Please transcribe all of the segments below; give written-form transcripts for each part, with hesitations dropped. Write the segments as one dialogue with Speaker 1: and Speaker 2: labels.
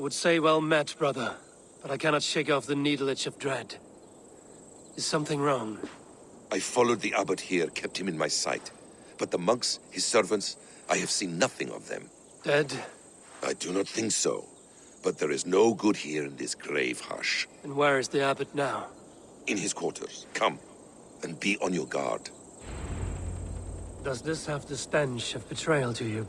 Speaker 1: would say well met, brother, but I cannot shake off the needle itch of dread. Is something wrong?
Speaker 2: I followed the abbot here, kept him in my sight. But the monks, his servants, I have seen nothing of them.
Speaker 1: Dead?
Speaker 2: I do not think so. But there is no good here in this grave hush.
Speaker 1: And where is the abbot now?
Speaker 2: In his quarters. Come, and be on your guard.
Speaker 1: Does this have the stench of betrayal to you?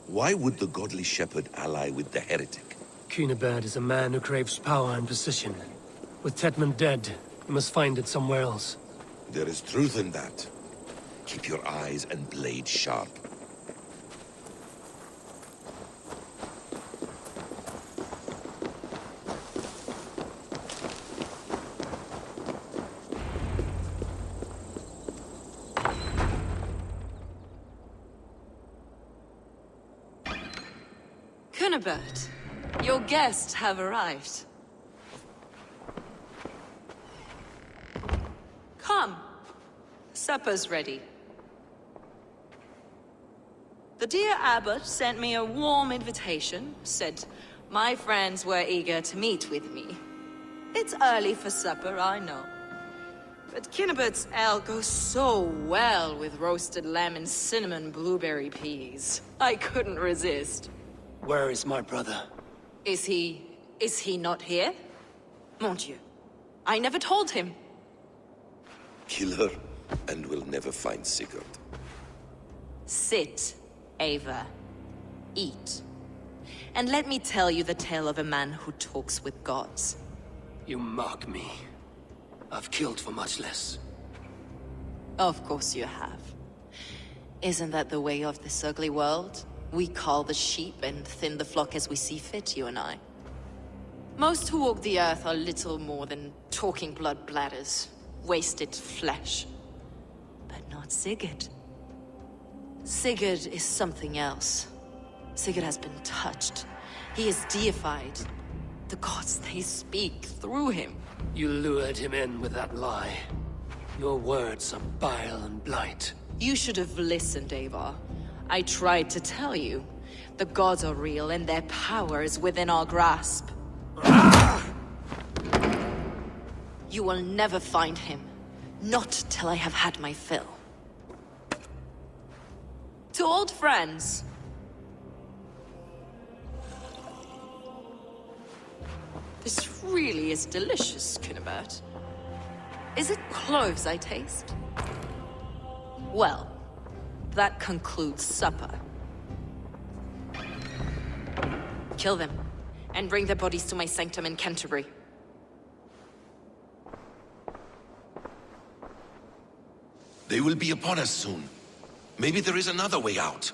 Speaker 2: Why would the godly shepherd ally with the heretic?
Speaker 1: Cunibert is a man who craves power and position. With Tedman dead, you must find it somewhere else.
Speaker 2: There is truth in that. Keep your eyes and blade sharp.
Speaker 3: Cunibert, your guests have arrived. Come. Supper's ready. The dear abbot sent me a warm invitation, said my friends were eager to meet with me. It's early for supper, I know. But Cunibert's ale goes so well with roasted lamb and cinnamon blueberry peas. I couldn't resist.
Speaker 1: Where is my brother?
Speaker 3: Is he not here? Mon Dieu. I never told him.
Speaker 2: Kill her, and we'll never find Sigurd.
Speaker 3: Sit, Eivor. Eat. And let me tell you the tale of a man who talks with gods.
Speaker 1: You mock me. I've killed for much less.
Speaker 3: Of course you have. Isn't that the way of this ugly world? We cull the sheep and thin the flock as we see fit, you and I. Most who walk the earth are little more than talking blood bladders, wasted flesh. But not Sigurd. Sigurd is something else. Sigurd has been touched. He is deified. The gods, they speak through him.
Speaker 1: You lured him in with that lie. Your words are bile and blight.
Speaker 3: You should have listened, Eivor. I tried to tell you. The gods are real and their power is within our grasp. You will never find him. Not till I have had my fill. To old friends. This really is delicious, Cunibert. Is it cloves I taste? Well, that concludes supper. Kill them, and bring their bodies to my sanctum in Canterbury.
Speaker 2: They will be upon us soon. Maybe there is another way out.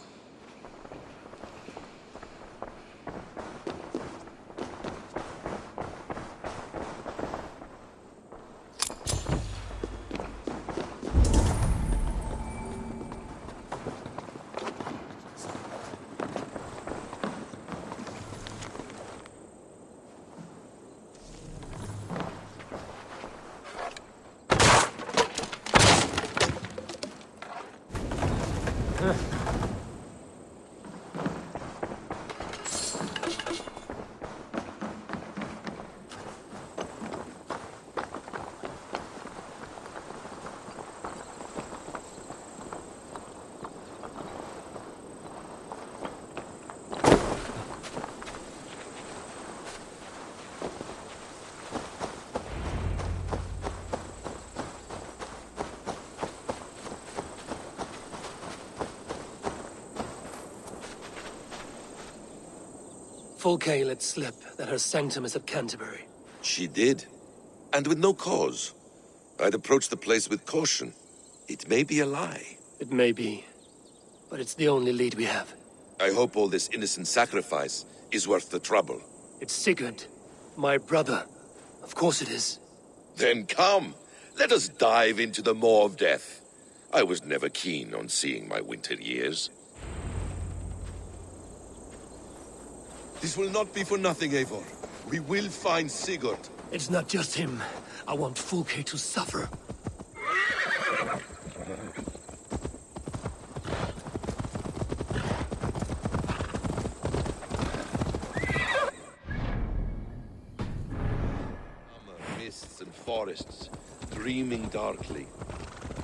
Speaker 1: Volkay let slip that her sanctum is at Canterbury.
Speaker 2: She did. And with no cause. I'd approach the place with caution. It may be a lie.
Speaker 1: It may be, but it's the only lead we have.
Speaker 2: I hope all this innocent sacrifice is worth the trouble.
Speaker 1: It's Sigurd, my brother. Of course it is.
Speaker 2: Then come, let us dive into the maw of death. I was never keen on seeing my winter years. This will not be for nothing, Eivor. We will find Sigurd.
Speaker 1: It's not just him. I want Volkay to suffer.
Speaker 2: forests, dreaming darkly.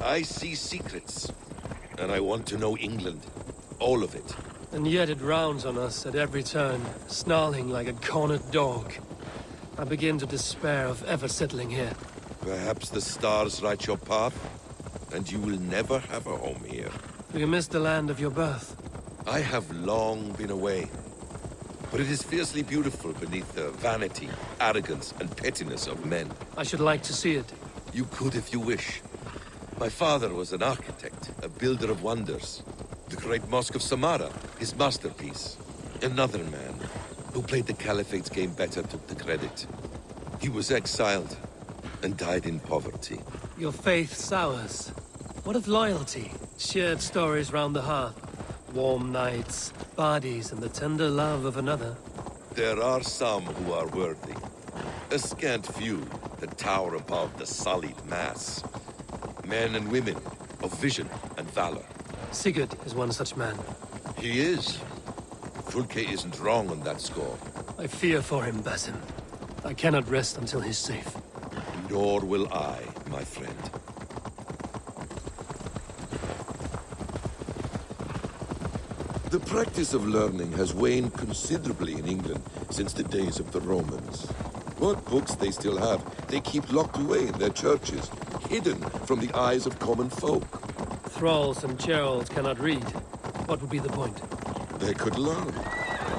Speaker 2: I see secrets, and I want to know England. All of it.
Speaker 1: And yet it rounds on us at every turn, snarling like a cornered dog. I begin to despair of ever settling here.
Speaker 2: Perhaps the stars write your path, and you will never have a home here.
Speaker 1: Do you miss the land of your birth?
Speaker 2: I have long been away, but it is fiercely beautiful beneath the vanity, arrogance, and pettiness of men.
Speaker 1: I should like to see it.
Speaker 2: You could if you wish. My father was an architect, a builder of wonders. The great Mosque of Samarra, his masterpiece. Another man, who played the Caliphate's game better, took the credit. He was exiled, and died in poverty.
Speaker 1: Your faith sours. What of loyalty? Shared stories round the hearth. Warm nights, bodies, and the tender love of another.
Speaker 2: There are some who are worthy. A scant few that tower above the sullied mass. Men and women of vision and valor.
Speaker 1: Sigurd is one such man.
Speaker 2: He is. Fulke isn't wrong on that score.
Speaker 1: I fear for him, Basim. I cannot rest until he's safe.
Speaker 2: Nor will I, my friend. The practice of learning has waned considerably in England since the days of the Romans. What books they still have, they keep locked away in their churches, hidden from the eyes of common folk.
Speaker 1: Thralls and Geralds cannot read. What would be the point?
Speaker 2: They could learn.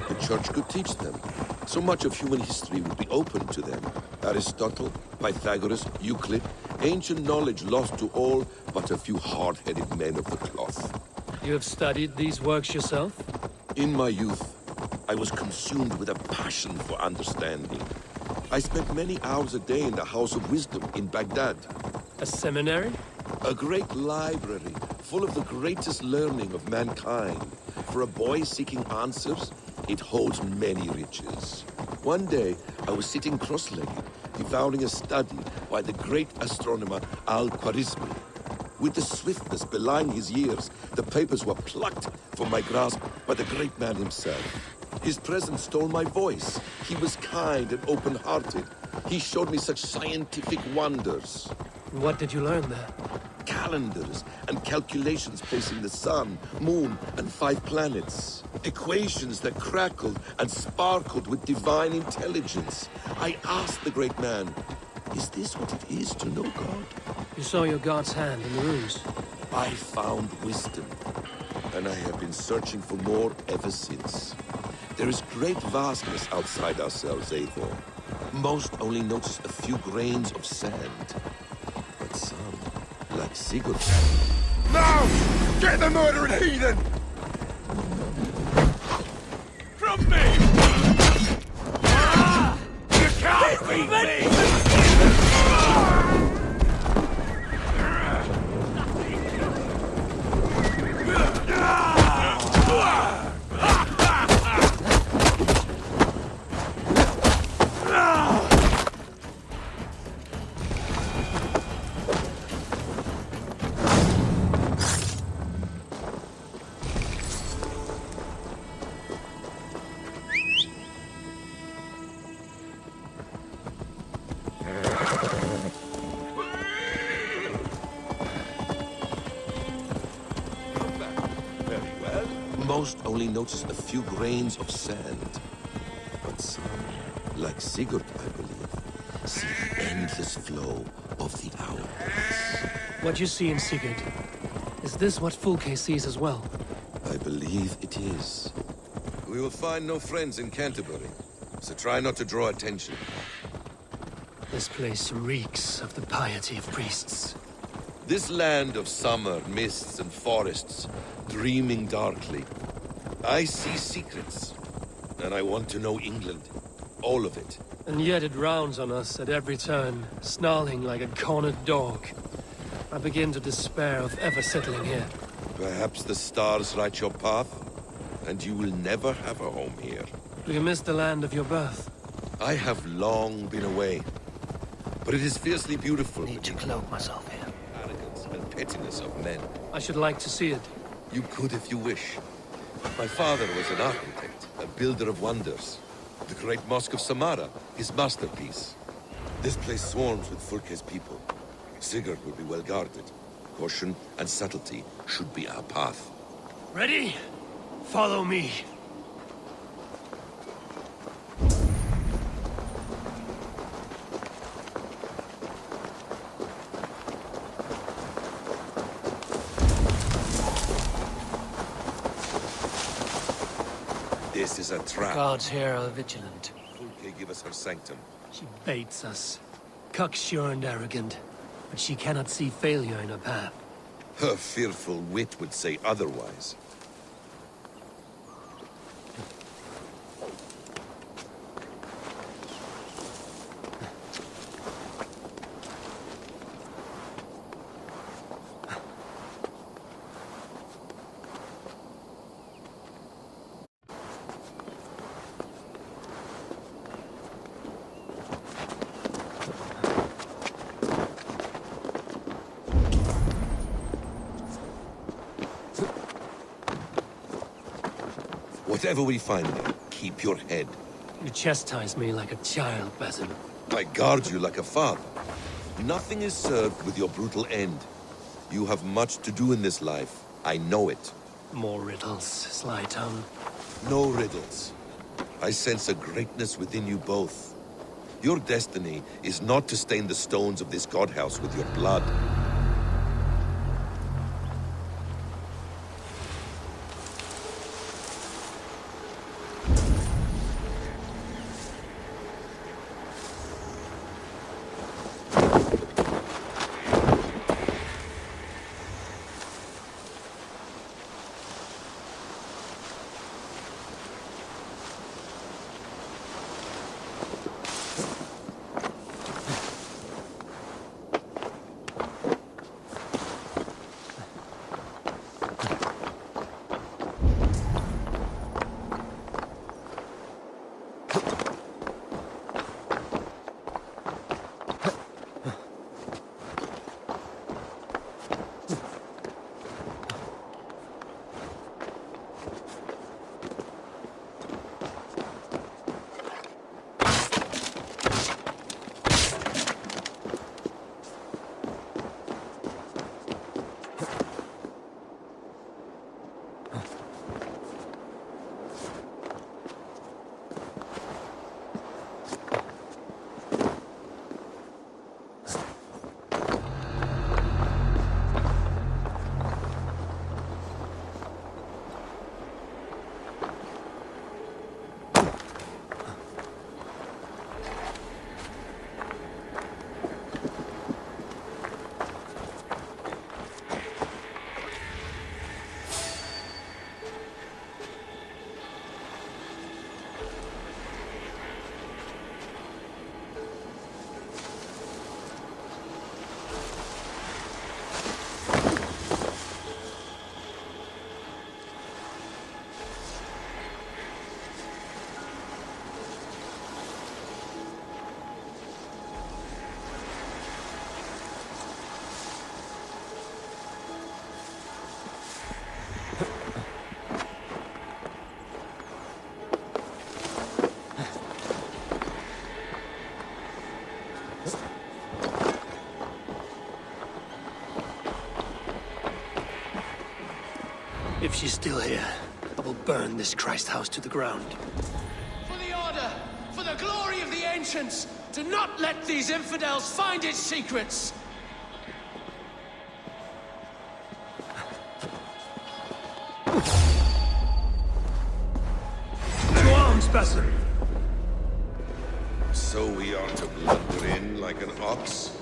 Speaker 2: The church could teach them. So much of human history would be open to them. Aristotle, Pythagoras, Euclid, ancient knowledge lost to all but a few hard-headed men of the cloth.
Speaker 1: You have studied these works yourself?
Speaker 2: In my youth, I was consumed with a passion for understanding. I spent many hours a day in the House of Wisdom in Baghdad.
Speaker 1: A seminary?
Speaker 2: A great library full of the greatest learning of mankind. For a boy seeking answers, it holds many riches. One day, I was sitting cross-legged, devouring a study by the great astronomer Al-Khwarizmi. With the swiftness belying his years, the papers were plucked from my grasp by the great man himself. His presence stole my voice. He was kind and open-hearted. He showed me such scientific wonders.
Speaker 1: What did you learn there?
Speaker 2: Calendars and calculations placing the sun, moon, and 5 planets. Equations that crackled and sparkled with divine intelligence. I asked the great man, is this what it is to know God?
Speaker 1: You saw your god's hand in the runes.
Speaker 2: I found wisdom, and I have been searching for more ever since. There is great vastness outside ourselves, Eivor. Most only notice a few grains of sand. But some, like Sigurd...
Speaker 4: Now! Get the murdering heathen! From me! You can't beat me!
Speaker 2: Most only notice a few grains of sand. But some, like Sigurd, I believe, see the endless flow of the hourglass.
Speaker 1: What you see in Sigurd, is this what Fulke sees as well?
Speaker 2: I believe it is. We will find no friends in Canterbury, so try not to draw attention.
Speaker 1: This place reeks of the piety of priests.
Speaker 2: This land of summer, mists, and forests, dreaming darkly. I see secrets, and I want to know England. All of it.
Speaker 1: And yet it rounds on us at every turn, snarling like a cornered dog. I begin to despair of ever settling here.
Speaker 2: Perhaps the stars write your path, and you will never have a home here.
Speaker 1: Do you miss the land of your birth?
Speaker 2: I have long been away, but it is fiercely beautiful.
Speaker 1: I need to cloak myself here.
Speaker 2: Arrogance and pettiness of men.
Speaker 1: I should like to see it.
Speaker 2: You could if you wish. My father was an architect, a builder of wonders. The great Mosque of Samarra, his masterpiece. This place swarms with VALKA'S people. Sigurd will be well guarded. Caution and subtlety should be our path.
Speaker 1: Ready? Follow me.
Speaker 2: This is a trap.
Speaker 1: Guards here are vigilant.
Speaker 2: VALKA give us her sanctum.
Speaker 1: She baits us. Cocksure and arrogant. But she cannot see failure in her path.
Speaker 2: Her fearful wit would say otherwise. Whatever we find there, keep your head.
Speaker 1: You chastise me like a child, Basim.
Speaker 2: I guard you like a father. Nothing is served with your brutal end. You have much to do in this life. I know it.
Speaker 1: More riddles, sly tongue.
Speaker 2: No riddles. I sense a greatness within you both. Your destiny is not to stain the stones of this godhouse with your blood.
Speaker 1: If she's still here, I will burn this Christ house to the ground.
Speaker 5: For the Order! For the glory of the Ancients! Do not let these infidels find its secrets!
Speaker 1: To arms, Basim!
Speaker 2: So we are to blunder in like an ox?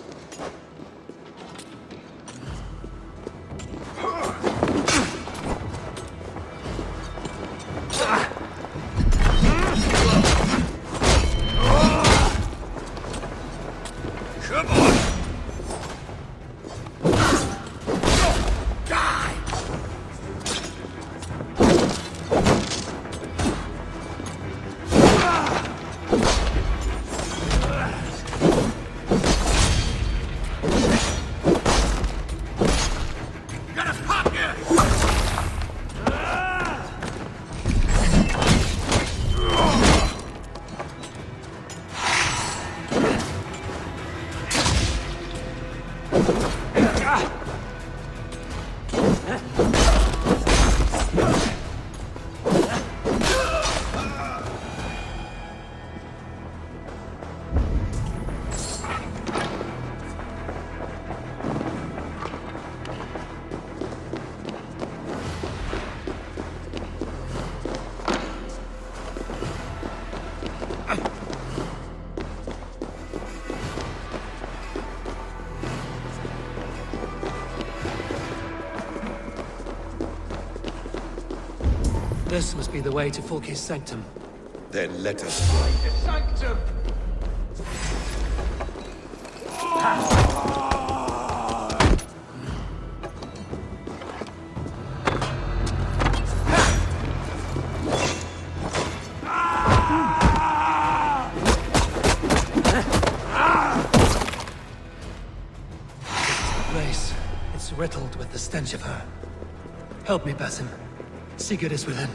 Speaker 1: This must be the way to VALKA'S sanctum.
Speaker 2: Then let us try.
Speaker 5: The sanctum!
Speaker 1: Place. It's riddled with the stench of her. Help me, Basim. Sigurd is within.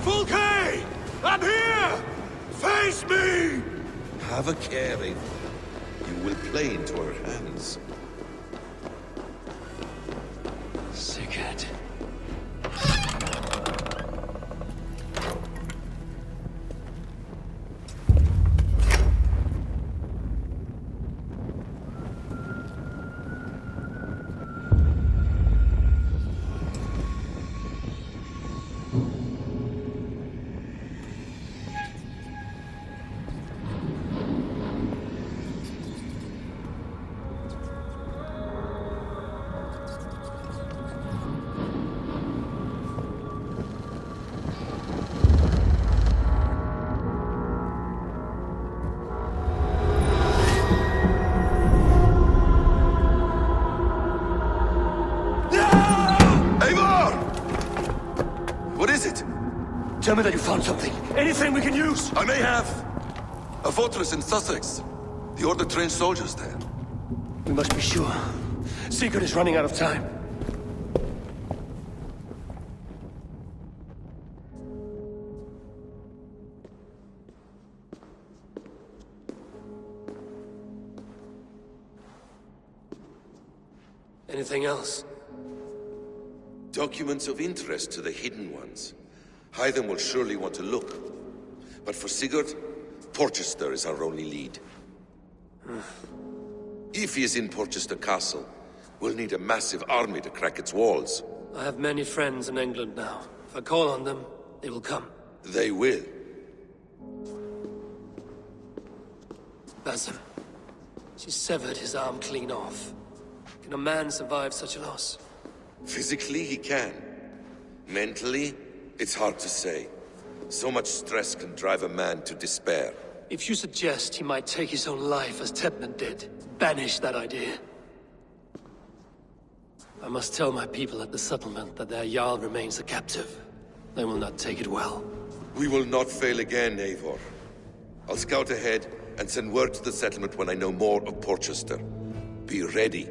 Speaker 4: VALKA! I'm here! Face me!
Speaker 2: Have a care, Eivor. You will play into our hands.
Speaker 1: Sigurd.
Speaker 2: Eivor! What is it?
Speaker 1: Tell me that you found something. Anything we can use.
Speaker 2: I may have. A fortress in Sussex. The Order trained soldiers there.
Speaker 1: We must be sure. Sigurd is running out of time. Anything else?
Speaker 2: Documents of interest to the Hidden Ones. Hythen will surely want to look. But for Sigurd, Porchester is our only lead. If he is in Porchester Castle, we'll need a massive army to crack its walls.
Speaker 1: I have many friends in England now. If I call on them, they will come.
Speaker 2: They will.
Speaker 1: Basim. She severed his arm clean off. Can a man survive such a loss?
Speaker 2: Physically, he can. Mentally, it's hard to say. So much stress can drive a man to despair.
Speaker 1: If you suggest he might take his own life as Tedman did, banish that idea. I must tell my people at the settlement that their Jarl remains a captive. They will not take it well.
Speaker 2: We will not fail again, Eivor. I'll scout ahead and send word to the settlement when I know more of Porchester. Be ready.